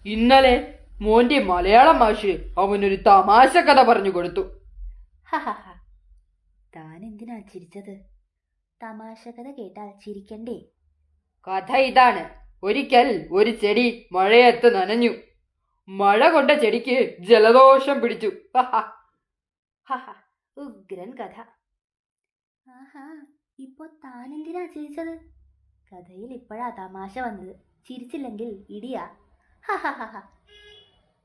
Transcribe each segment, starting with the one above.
ഇന്നലെ മോന്റെ മലയാളം മാഷ് അവനൊരു തമാശ കഥ പറഞ്ഞു കൊടുത്തു. താൻ എന്തിനാ ചിരിച്ചത്? തമാശ കഥ കേട്ടാൽ ചിരിക്കണ്ടേ? കഥ ഇതാണ്. ഒരിക്കൽ ഒരു ചെടി മഴയത്ത് നനഞ്ഞു. മഴ കൊണ്ട ചെടിക്ക് ജലദോഷം പിടിച്ചു. ഉഗ്രൻ കഥ. ആഹാ, ഇപ്പൊ താൻ എന്തിനാ ചിരിച്ചത്? കഥയിൽ ഇപ്പോഴാ തമാശ വന്നത്. ചിരിച്ചില്ലെങ്കിൽ ഇടിയാ.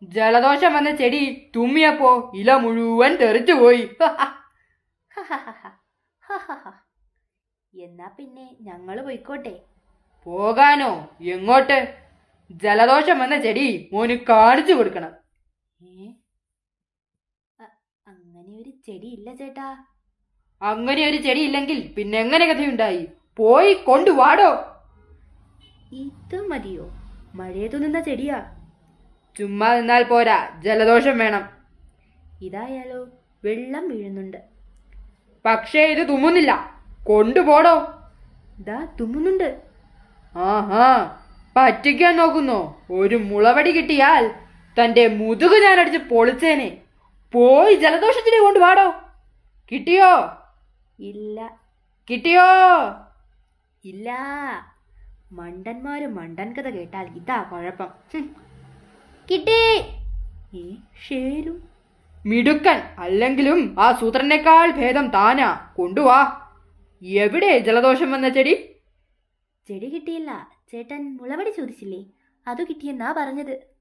ജലദോഷം വന്ന ചെടി തുമ്മിയപ്പോ ഇല മുഴുവൻ തെറിച്ചുപോയി. എന്നാ പിന്നെ ഞങ്ങള് പോയിക്കോട്ടെ. പോകാനോ? എങ്ങോട്ട്? ജലദോഷം വന്ന ചെടി മോന് കാണിച്ചു കൊടുക്കണം. അങ്ങനെ ഒരു ചെടി ഇല്ല ചേട്ടാ. അങ്ങനെ ഒരു ചെടി ഇല്ലെങ്കിൽ പിന്നെ എങ്ങനെ കഥയുണ്ടായി? പോയി കൊണ്ടുവാടോ. ഇത് മതിയോ? മഴയത്തു നിന്ന ചെടിയാ. ചുമ്മാ നിന്നാൽ പോരാ, ജലദോഷം വേണം. ഇതായാലോ? വെള്ളം വീഴുന്നുണ്ട്. പക്ഷേ ഇത് തുമ്മുന്നില്ല. കൊണ്ടുപോടോ. ദാ തുമ്മുന്നുണ്ട്. ആഹാ, പറ്റിക്കാൻ നോക്കുന്നോ? ഒരു മുളവടി കിട്ടിയാൽ തന്റെ മുതുക് ഞാൻ അടിച്ച് പൊളിച്ചേനെ. പോയി ജലദോഷത്തിന് കൊണ്ടുവാടോ. കിട്ടിയോ? ഇല്ല. കിട്ടിയോ? ഇല്ല. മണ്ടന്മാര് മണ്ടൻ കഥ കേട്ടാൽ ഇതാ കുഴപ്പം. കിട്ടി. ഷേരു മിടുക്കൻ. അല്ലെങ്കിലും ആ സൂത്രനേക്കാൾ ഭേദം താനാ. കൊണ്ടുവാ. എവിടെ ജലദോഷം വന്ന ചെടി? ചെടി കിട്ടിയില്ല. ചേട്ടൻ മുളവടി ചോദിച്ചില്ലേ? അത് കിട്ടിയെന്നാ പറഞ്ഞത്.